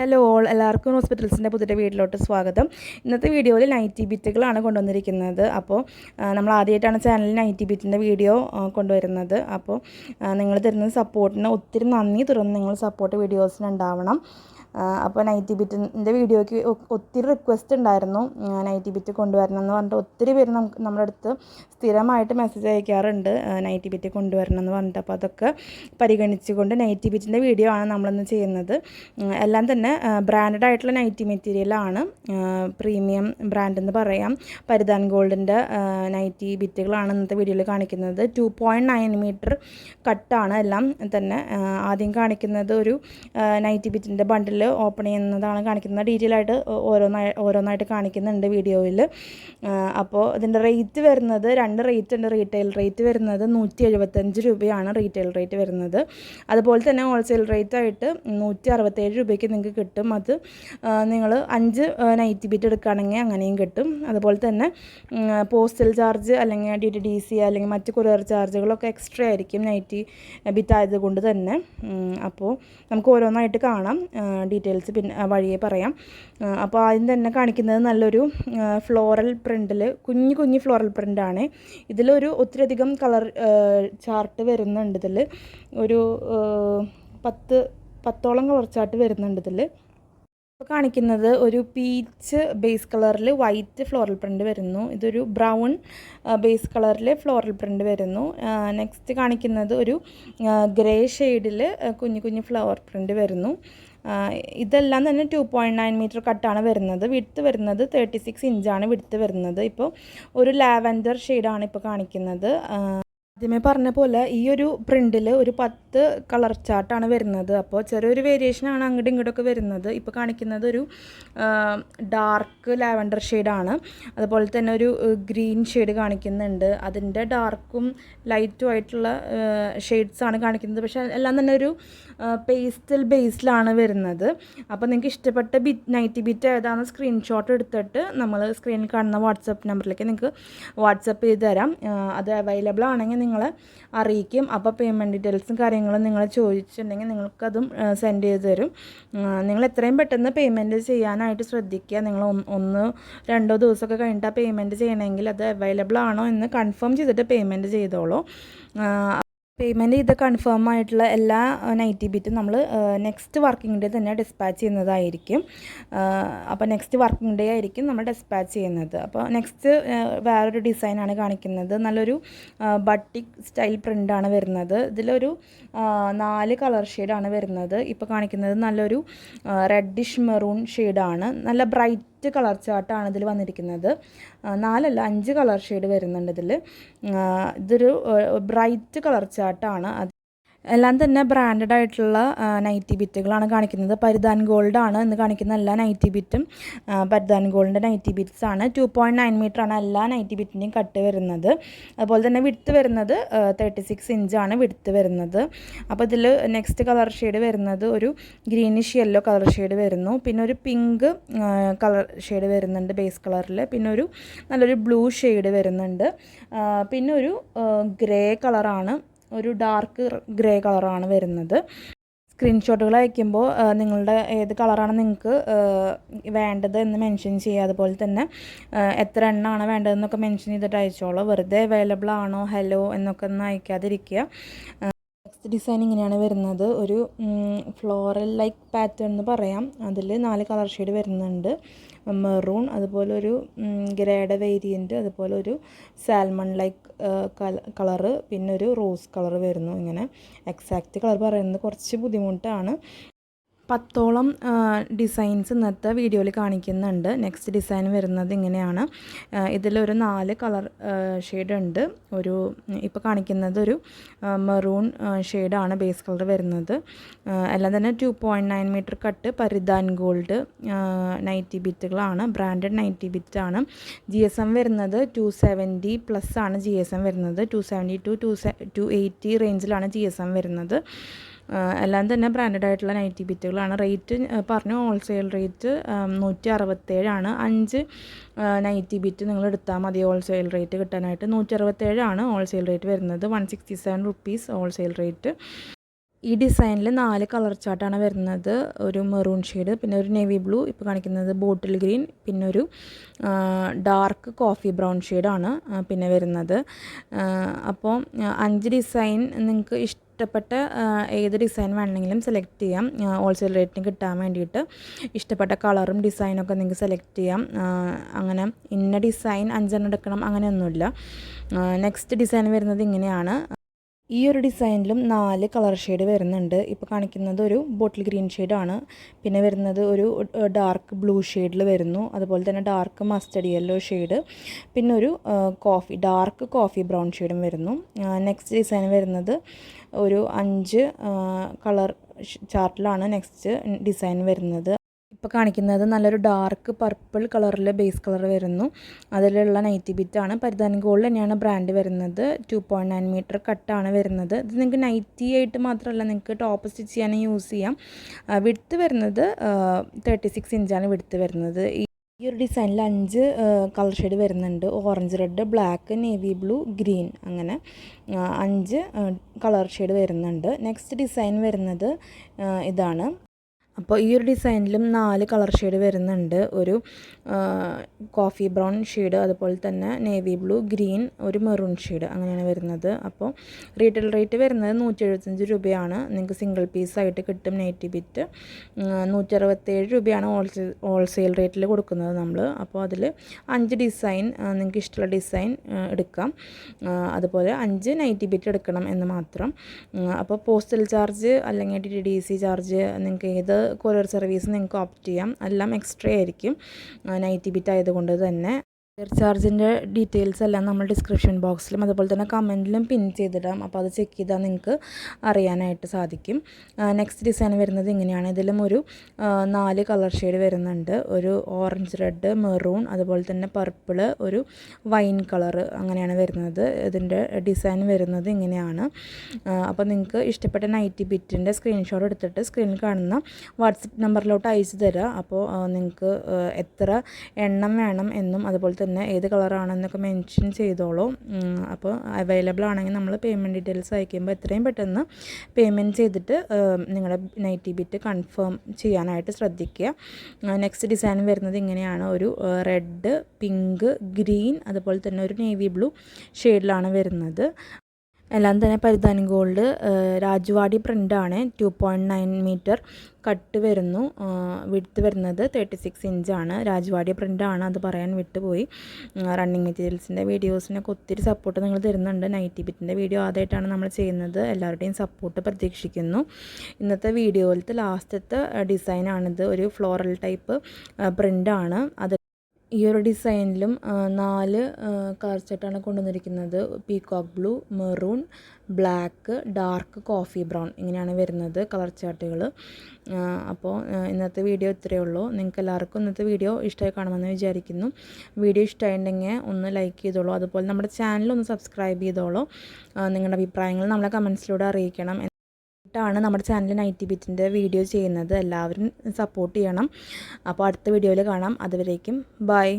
Hello all എല്ലാവർക്കും ഹോസ്പിറ്റൽസിൻ്റെ പുതിയ വീട്ടിലോട്ട് സ്വാഗതം. ഇന്നത്തെ വീഡിയോയിൽ നൈറ്റി ബിറ്റുകളാണ് കൊണ്ടുവന്നിരിക്കുന്നത്. അപ്പോൾ നമ്മൾ ആദ്യമായിട്ടാണ് ചാനലിൽ നൈറ്റി ബിറ്റിൻ്റെ വീഡിയോ കൊണ്ടുവരുന്നത്. അപ്പോൾ നിങ്ങൾ തരുന്ന സപ്പോർട്ടിന് ഒത്തിരി നന്ദി. തുടർന്ന് നിങ്ങൾ സപ്പോർട്ട് വീഡിയോസിന് ഉണ്ടാവണം. അപ്പോൾ നൈറ്റി ബിറ്റിൻ്റെ വീഡിയോയ്ക്ക് ഒത്തിരി റിക്വസ്റ്റ് ഉണ്ടായിരുന്നു, നൈറ്റി ബിറ്റ് കൊണ്ടുവരണം എന്ന് പറഞ്ഞിട്ട് ഒത്തിരി പേര് നമ്മുടെ അടുത്ത് സ്ഥിരമായിട്ട് മെസ്സേജ് അയക്കാറുണ്ട്, നൈറ്റി ബിറ്റ് കൊണ്ടുവരണം എന്ന് പറഞ്ഞിട്ട്. അപ്പോൾ അതൊക്കെ പരിഗണിച്ചുകൊണ്ട് നൈറ്റി ബിറ്റിൻ്റെ വീഡിയോ ആണ് നമ്മളിന്ന് ചെയ്യുന്നത്. എല്ലാം തന്നെ ബ്രാൻഡഡ് ആയിട്ടുള്ള നൈറ്റി മെറ്റീരിയലാണ്, പ്രീമിയം ബ്രാൻഡ് എന്ന് പറയാം. പരിധാൻ ഗോൾഡിൻ്റെ നൈറ്റി ബിറ്റുകളാണ് ഇന്നത്തെ വീഡിയോയിൽ കാണിക്കുന്നത്. 2.9 മീറ്റർ കട്ടാണ് എല്ലാം തന്നെ. ആദ്യം കാണിക്കുന്നത് ഒരു നൈറ്റി ബിറ്റിൻ്റെ ബണ്ടിൽ ഓപ്പൺ ചെയ്യുന്നതാണ് കാണിക്കുന്നത്. ഡീറ്റെയിൽ ആയിട്ട് ഓരോന്നായിട്ട് കാണിക്കുന്നുണ്ട് വീഡിയോയിൽ. അപ്പോൾ ഇതിൻ്റെ റേറ്റ് വരുന്നത് രണ്ട് റേറ്റ് ഉണ്ട്. റീറ്റെയിൽ റേറ്റ് വരുന്നത് 175 രൂപയാണ് റീറ്റെയിൽ റേറ്റ് വരുന്നത്. അതുപോലെ തന്നെ ഹോൾസെയിൽ റേറ്റ് ആയിട്ട് 167 രൂപയ്ക്ക് നിങ്ങൾക്ക് കിട്ടും. അത് നിങ്ങൾ 5 നൈറ്റി ബിറ്റ് എടുക്കുകയാണെങ്കിൽ അങ്ങനെയും കിട്ടും. അതുപോലെ തന്നെ പോസ്റ്റൽ ചാർജ് അല്ലെങ്കിൽ DTDC അല്ലെങ്കിൽ മറ്റ് കൊറിയർ ചാർജുകളൊക്കെ എക്സ്ട്രാ ആയിരിക്കും നൈറ്റി ബിറ്റ് ആയതുകൊണ്ട് തന്നെ. അപ്പോൾ നമുക്ക് ഓരോന്നായിട്ട് കാണാം, ഡീറ്റെയിൽസ് പിന്നെ വഴിയെ പറയാം. അപ്പോൾ ആദ്യം തന്നെ കാണിക്കുന്നത് നല്ലൊരു ഫ്ലോറൽ പ്രിൻറ്റിൽ കുഞ്ഞു ഫ്ലോറൽ പ്രിൻ്റാണ്. ഇതിലൊരു ഒത്തിരിയധികം കളർ ചാർട്ട് വരുന്നുണ്ട്. ഇതിൽ ഒരു 10ഓളം കളർ ചാർട്ട് വരുന്നുണ്ട്. ഇതിൽ ഇപ്പോൾ കാണിക്കുന്നത് ഒരു പീച്ച് ബേസ് കളറിൽ വൈറ്റ് ഫ്ലോറൽ പ്രിൻ്റ് വരുന്നു. ഇതൊരു ബ്രൗൺ ബേസ് കളറിൽ ഫ്ലോറൽ പ്രിൻ്റ് വരുന്നു. നെക്സ്റ്റ് കാണിക്കുന്നത് ഒരു ഗ്രേ ഷെയ്ഡിൽ കുഞ്ഞു ഫ്ലവർ പ്രിൻ്റ് വരുന്നു. ഇതെല്ലാം തന്നെ 2.9 മീറ്റർ കട്ടാണ് വരുന്നത്. വിഡ്ത്ത് വരുന്നത് 36 ഇഞ്ചാണ് വിഡ്ത്ത് വരുന്നത്. ഇപ്പോൾ ഒരു ലാവൻഡർ ഷെയ്ഡാണ് ഇപ്പോൾ കാണിക്കുന്നത്. ആദ്യമേ പറഞ്ഞ പോലെ ഈ ഒരു പ്രിൻറ്റിൽ ഒരു 10 കളർ ചാർട്ടാണ് വരുന്നത്. അപ്പോൾ ചെറിയൊരു വേരിയേഷനാണ് അങ്ങോട്ടും ഇങ്ങോട്ടൊക്കെ വരുന്നത്. ഇപ്പോൾ കാണിക്കുന്നത് ഒരു ഡാർക്ക് ലാവൻഡർ ഷെയ്ഡാണ്. അതുപോലെ തന്നെ ഒരു ഗ്രീൻ ഷെയ്ഡ് കാണിക്കുന്നുണ്ട്. അതിൻ്റെ ഡാർക്കും ലൈറ്റും ആയിട്ടുള്ള ഷെയ്ഡ്സാണ് കാണിക്കുന്നത്. പക്ഷേ എല്ലാം തന്നെ ഒരു പേസ്റ്റൽ ബേസിലാണ് വരുന്നത്. അപ്പോൾ നിങ്ങൾക്ക് ഇഷ്ടപ്പെട്ട നൈറ്റി ബിറ്റ് ഏതാണെന്ന് സ്ക്രീൻഷോട്ട് എടുത്തിട്ട് നമ്മൾ സ്ക്രീനിൽ കാണുന്ന വാട്സപ്പ് നമ്പറിലേക്ക് നിങ്ങൾക്ക് വാട്സപ്പ് ചെയ്ത് തരാം. അത് അവൈലബിൾ ആണെങ്കിൽ നിങ്ങളെ അറിയിക്കും. അപ്പോൾ പേയ്മെൻറ്റ് ഡീറ്റെയിൽസും കാര്യങ്ങളും നിങ്ങൾ ചോദിച്ചിട്ടുണ്ടെങ്കിൽ നിങ്ങൾക്കതും സെൻഡ് ചെയ്ത് തരും. നിങ്ങൾ എത്രയും പെട്ടെന്ന് പേയ്മെൻറ്റ് ചെയ്യാനായിട്ട് ശ്രദ്ധിക്കുക. നിങ്ങൾ 1-2 ദിവസമൊക്കെ കഴിഞ്ഞിട്ട് ആ പേയ്മെൻറ്റ് ചെയ്യണമെങ്കിൽ അത് അവൈലബിൾ ആണോ എന്ന് കൺഫേം ചെയ്തിട്ട് പേയ്മെൻറ്റ് ചെയ്തോളൂ. പേയ്മെൻറ്റ് ചെയ്ത് കൺഫേം ആയിട്ടുള്ള എല്ലാ നൈറ്റി ബിറ്റും നമ്മൾ നെക്സ്റ്റ് വർക്കിംഗ് ഡേ തന്നെ ഡിസ്പാച്ച് ചെയ്യുന്നതായിരിക്കും. അപ്പോൾ നെക്സ്റ്റ് വർക്കിംഗ് ഡേ ആയിരിക്കും നമ്മൾ ഡിസ്പാച്ച് ചെയ്യുന്നത്. അപ്പോൾ നെക്സ്റ്റ് വേറൊരു ഡിസൈനാണ് കാണിക്കുന്നത്. നല്ലൊരു ബട്ടിക് സ്റ്റൈൽ പ്രിൻ്റാണ് വരുന്നത്. ഇതിലൊരു 4 കളർ ഷെയ്ഡാണ് വരുന്നത്. ഇപ്പോൾ കാണിക്കുന്നത് നല്ലൊരു റെഡിഷ് മെറൂൺ ഷെയ്ഡാണ്. നല്ല ബ്രൈറ്റ് കളർ ചാർട്ടാണ് ഇതിൽ വന്നിരിക്കുന്നത്. 4 അല്ല 5 കളർ ഷെയ്ഡ് വരുന്നുണ്ട് ഇതിൽ. ഇതൊരു ബ്രൈറ്റ് കളർ ചാർട്ടാണ്. എല്ലാം തന്നെ ബ്രാൻഡഡ് ആയിട്ടുള്ള നൈറ്റി ബിറ്റുകളാണ് കാണിക്കുന്നത്. പരിധാൻ ഗോൾഡാണ് ഇന്ന് കാണിക്കുന്ന എല്ലാ നൈറ്റി ബിറ്റും. പരിധാൻ ഗോൾഡിൻ്റെ നൈറ്റി ബിറ്റ്സ് ആണ്. 2.9 മീറ്ററാണ് എല്ലാ നൈറ്റി ബിറ്റിൻ്റെയും കട്ട് വരുന്നത്. അതുപോലെ തന്നെ വിഡ്ത്ത് വരുന്നത് 36 ഇഞ്ചാണ് വിഡ്ത്ത് വരുന്നത്. അപ്പോൾ ഇതിൽ നെക്സ്റ്റ് കളർ ഷെയ്ഡ് വരുന്നത് ഒരു ഗ്രീനിഷ് യെല്ലോ കളർ ഷെയ്ഡ് വരുന്നു. പിന്നെ ഒരു പിങ്ക് കളർ ഷെയ്ഡ് വരുന്നുണ്ട് ബേസ് കളറിൽ. പിന്നെ ഒരു നല്ലൊരു ബ്ലൂ ഷെയ്ഡ് വരുന്നുണ്ട്. പിന്നെ ഒരു ഗ്രേ കളറാണ്, ഒരു ഡാർക്ക് ഗ്രേ കളറാണ് വരുന്നത്. സ്ക്രീൻഷോട്ടുകൾ അയക്കുമ്പോൾ നിങ്ങളുടെ ഏത് കളറാണ് നിങ്ങൾക്ക് വേണ്ടത് എന്ന് മെൻഷൻ ചെയ്യുക. അതുപോലെ തന്നെ എത്ര എണ്ണമാണ് വേണ്ടതെന്നൊക്കെ മെൻഷൻ ചെയ്തിട്ട് അയച്ചോളൂ. വെറുതെ അവൈലബിൾ ആണോ ഹലോ എന്നൊക്കെ ഒന്ന് അയക്കാതിരിക്കുക. നെക്സ്റ്റ് ഡിസൈൻ ഇങ്ങനെയാണ് വരുന്നത്. ഒരു ഫ്ലോറൽ ലൈക്ക് പാറ്റേൺ എന്ന് പറയാം. അതിൽ 4 കളർ ഷെയ്ഡ് വരുന്നുണ്ട്. മെറൂൺ, അതുപോലെ ഒരു ഗ്രേയുടെ വേരിയൻറ്റ്, അതുപോലെ ഒരു സാൽമൺ ലൈക്ക് കളറ്, പിന്നെ ഒരു റോസ് കളർ വരുന്നു. ഇങ്ങനെ എക്സാക്റ്റ് കളർ പറയുന്നത് കുറച്ച് ബുദ്ധിമുട്ടാണ്. 10ഓളം ഡിസൈൻസ് ഇന്നത്തെ വീഡിയോയിൽ കാണിക്കുന്നുണ്ട്. നെക്സ്റ്റ് ഡിസൈൻ വരുന്നത് ഇങ്ങനെയാണ്. ഇതിലൊരു 4 കളർ ഷെയ്ഡ് ഉണ്ട്. ഒരു ഇപ്പോൾ കാണിക്കുന്നത് ഒരു മെറൂൺ ഷെയ്ഡാണ് ബേസ് കളർ വരുന്നത്. എല്ലാം തന്നെ 2.9 metre cut Paridhan gold nighty ബിറ്റുകളാണ്. ബ്രാൻഡഡ് നൈറ്റി ബിറ്റാണ്. GSM വരുന്നത് 270+ ആണ് GSM വരുന്നത്. 270 to 280 റേഞ്ചിലാണ് GSM വരുന്നത്. എല്ലാം തന്നെ ബ്രാൻഡഡ് ആയിട്ടുള്ള നൈറ്റി ബിറ്റുകളാണ്. റേറ്റ് പറഞ്ഞു, ഹോൾസെയിൽ റേറ്റ് 167 ആണ്. 5 നൈറ്റി ബിറ്റ് നിങ്ങൾ എടുത്താൽ മതി ഹോൾസെയിൽ റേറ്റ് കിട്ടാനായിട്ട്. 167 ആണ് ഹോൾസെയിൽ റേറ്റ് വരുന്നത്. 167 റുപ്പീസ് ഹോൾസെയിൽ റേറ്റ്. ഈ ഡിസൈനിൽ 4 കളർ ചാർട്ടാണ് വരുന്നത്. ഒരു മെറൂൺ ഷെയ്ഡ്, പിന്നെ ഒരു നേവി ബ്ലൂ, ഇപ്പോൾ കാണിക്കുന്നത് ബോട്ടിൽ ഗ്രീൻ, പിന്നെ ഒരു ഡാർക്ക് കോഫി ബ്രൗൺ ഷെയ്ഡാണ് പിന്നെ വരുന്നത്. അപ്പോൾ 5 ഡിസൈൻ നിങ്ങൾക്ക് ഇഷ്ടപ്പെട്ട ഏത് ഡിസൈൻ വേണമെങ്കിലും സെലക്ട് ചെയ്യാം. ഹോൾസെയിൽ റേറ്റിന് കിട്ടാൻ വേണ്ടിയിട്ട് ഇഷ്ടപ്പെട്ട കളറും ഡിസൈനൊക്കെ നിങ്ങൾക്ക് സെലക്ട് ചെയ്യാം. അങ്ങനെ ഇന്ന ഡിസൈൻ 5 എടുക്കണം അങ്ങനെയൊന്നുമില്ല. നെക്സ്റ്റ് ഡിസൈൻ വരുന്നത് ഇങ്ങനെയാണ്. ഈ ഒരു ഡിസൈനിലും 4 കളർ ഷെയ്ഡ് വരുന്നുണ്ട്. ഇപ്പോൾ കാണിക്കുന്നത് ഒരു ബോട്ടിൽ ഗ്രീൻ ഷെയ്ഡാണ്. പിന്നെ വരുന്നത് ഒരു ഡാർക്ക് ബ്ലൂ ഷെയ്ഡിൽ വരുന്നു. അതുപോലെ തന്നെ ഡാർക്ക് മസ്റ്റർഡ് യെല്ലോ ഷെയ്ഡ്, പിന്നെ ഒരു ഡാർക്ക് കോഫി ബ്രൗൺ ഷെയ്ഡും വരുന്നു. നെക്സ്റ്റ് ഡിസൈൻ വരുന്നത് ഒരു 5 കളർ ചാർട്ടിലാണ് നെക്സ്റ്റ് ഡിസൈൻ വരുന്നത്. ഇപ്പോൾ കാണിക്കുന്നത് നല്ലൊരു ഡാർക്ക് പർപ്പിൾ കളറിൽ ബേസ് കളർ വരുന്നു. അതിലുള്ള നൈറ്റി ബിറ്റാണ്. പരിധാൻ ഗോൾഡ് തന്നെയാണ് ബ്രാൻഡ് വരുന്നത്. 2.9 മീറ്റർ കട്ടാണ് വരുന്നത്. ഇത് നിങ്ങൾക്ക് നൈറ്റി ആയിട്ട് മാത്രമല്ല, നിങ്ങൾക്ക് ടോപ്പ് സ്റ്റിച്ച് ചെയ്യാനും യൂസ് ചെയ്യാം. വിഡ്ത്ത് വരുന്നത് 36 ഇഞ്ചാണ് വിഡ്ത്ത് വരുന്നത്. ഈ ഒരു ഡിസൈനിൽ 5 കളർ ഷെയ്ഡ് വരുന്നുണ്ട്. Orange, red, black, navy blue, green, അങ്ങനെ 5 കളർ ഷെയ്ഡ് വരുന്നുണ്ട്. നെക്സ്റ്റ് ഡിസൈൻ വരുന്നത് ഇതാണ്. അപ്പോൾ ഈ ഒരു ഡിസൈനിലും 4 കളർ ഷെയ്ഡ് വരുന്നുണ്ട്. ഒരു കോഫി ബ്രൗൺ ഷെയ്ഡ്, അതുപോലെ തന്നെ നേവി ബ്ലൂ, ഗ്രീൻ, ഒരു മെറൂൺ ഷെയ്ഡ്, അങ്ങനെയാണ് വരുന്നത്. അപ്പോൾ റീറ്റെയിൽ റേറ്റ് വരുന്നത് 175 രൂപയാണ്. നിങ്ങൾക്ക് സിംഗിൾ പീസായിട്ട് കിട്ടും നൈറ്റി ബിറ്റ്. 167 രൂപയാണ് ഹോൾസെയിൽ റേറ്റിൽ കൊടുക്കുന്നത് നമ്മൾ. അപ്പോൾ അതിൽ 5 ഡിസൈൻ നിങ്ങൾക്ക് ഇഷ്ടമുള്ള ഡിസൈൻ എടുക്കാം. അതുപോലെ 5 നൈറ്റി ബിറ്റ് എടുക്കണം എന്ന് മാത്രം. അപ്പോൾ പോസ്റ്റൽ ചാർജ് അല്ലെങ്കിൽ DTDC ചാർജ് നിങ്ങൾക്ക് ഏത് കൊറിയർ സർവീസ് നിങ്ങൾക്ക് ഓപ്റ്റ് ചെയ്യാം. എല്ലാം എക്സ്ട്രാ ആയിരിക്കും നൈറ്റി ബിറ്റ് ആയതുകൊണ്ട് തന്നെ. കൊറിയർ ചാർജിൻ്റെ ഡീറ്റെയിൽസ് എല്ലാം നമ്മൾ ഡിസ്ക്രിപ്ഷൻ ബോക്സിലും അതുപോലെ തന്നെ കമൻറ്റിലും പിൻ ചെയ്തിടാം. അപ്പോൾ അത് ചെക്ക് ചെയ്താൽ നിങ്ങൾക്ക് അറിയാനായിട്ട് സാധിക്കും. നെക്സ്റ്റ് ഡിസൈൻ വരുന്നത് ഇങ്ങനെയാണ്. ഇതിലും ഒരു 4 കളർ ഷെയ്ഡ് വരുന്നുണ്ട്. ഒരു ഓറഞ്ച്, റെഡ്, മെറൂൺ, അതുപോലെ തന്നെ പർപ്പിള്, ഒരു വൈൻ കളറ്, അങ്ങനെയാണ് വരുന്നത്. ഇതിൻ്റെ ഡിസൈൻ വരുന്നത് ഇങ്ങനെയാണ്. അപ്പോൾ നിങ്ങൾക്ക് ഇഷ്ടപ്പെട്ട നൈറ്റി ബിറ്റിൻ്റെ സ്ക്രീൻഷോട്ട് എടുത്തിട്ട് സ്ക്രീനിൽ കാണുന്ന വാട്സപ്പ് നമ്പറിലോട്ട് അയച്ചു തരാം. അപ്പോൾ നിങ്ങൾക്ക് എത്ര എണ്ണം വേണം എന്നും അതുപോലെ തന്നെ ഏത് കളറാണെന്നൊക്കെ മെൻഷൻ ചെയ്തോളൂ. അപ്പോൾ അവൈലബിൾ ആണെങ്കിൽ നമ്മൾ പേയ്മെൻറ്റ് ഡീറ്റെയിൽസ് അയക്കുമ്പോൾ എത്രയും പെട്ടെന്ന് പേയ്മെൻറ്റ് ചെയ്തിട്ട് നിങ്ങളുടെ നൈറ്റി ബിറ്റ് കൺഫേം ചെയ്യാനായിട്ട് ശ്രദ്ധിക്കുക. നെക്സ്റ്റ് ഡിസൈൻ വരുന്നത് ഇങ്ങനെയാണ്. ഒരു റെഡ്, പിങ്ക്, ഗ്രീൻ, അതുപോലെ തന്നെ ഒരു നേവി ബ്ലൂ ഷെയ്ഡിലാണ് വരുന്നത്. എല്ലാം തന്നെ പരിധാൻ ഗോൾഡ് രാജവാടി പ്രിൻ്റാണ്. 2.9 മീറ്റർ കട്ട് വരുന്നു. വിഡ്ത്ത് വരുന്നത് 36 ഇഞ്ചാണ്. രാജവാടി പ്രിൻ്റാണ്, അത് പറയാൻ വിട്ടുപോയി. റണ്ണിങ് മെറ്റീരിയൽസിൻ്റെ വീഡിയോസിനൊക്കെ ഒത്തിരി സപ്പോർട്ട് നിങ്ങൾ തരുന്നുണ്ട്. നൈറ്റി ബിറ്റിൻ്റെ വീഡിയോ ആദ്യമായിട്ടാണ് നമ്മൾ ചെയ്യുന്നത്. എല്ലാവരുടെയും സപ്പോർട്ട് പ്രതീക്ഷിക്കുന്നു. ഇന്നത്തെ വീഡിയോയിലത്തെ ലാസ്റ്റത്തെ ഡിസൈനാണിത്. ഒരു ഫ്ലോറൽ ടൈപ്പ് പ്രിൻ്റാണ്. അത് ഈ ഒരു ഡിസൈനിലും 4 കളർ ചാർട്ടാണ് കൊണ്ടുവന്നിരിക്കുന്നത്. Peacock blue, maroon, black, dark coffee brown, ഇങ്ങനെയാണ് വരുന്നത് കളർ ചാർട്ടുകൾ. അപ്പോൾ ഇന്നത്തെ വീഡിയോ ഇത്രയേ ഉള്ളൂ. നിങ്ങൾക്ക് എല്ലാവർക്കും ഇന്നത്തെ വീഡിയോ ഇഷ്ടമായി കാണുമെന്ന് വിചാരിക്കുന്നു. വീഡിയോ ഇഷ്ടമായിട്ടുണ്ടെങ്കിൽ ഒന്ന് ലൈക്ക് ചെയ്തോളൂ. അതുപോലെ നമ്മുടെ ചാനൽ ഒന്ന് സബ്സ്ക്രൈബ് ചെയ്തോളൂ. നിങ്ങളുടെ അഭിപ്രായങ്ങൾ നമ്മളെ കമൻസിലൂടെ അറിയിക്കണം. ാണ് നമ്മുടെ ചാനൽ നൈറ്റി ബിറ്റിൻ്റെ വീഡിയോ ചെയ്യുന്നത്. എല്ലാവരും സപ്പോർട്ട് ചെയ്യണം. അപ്പോൾ അടുത്ത വീഡിയോയിൽ കാണാം. അതുവരേക്കും ബൈ.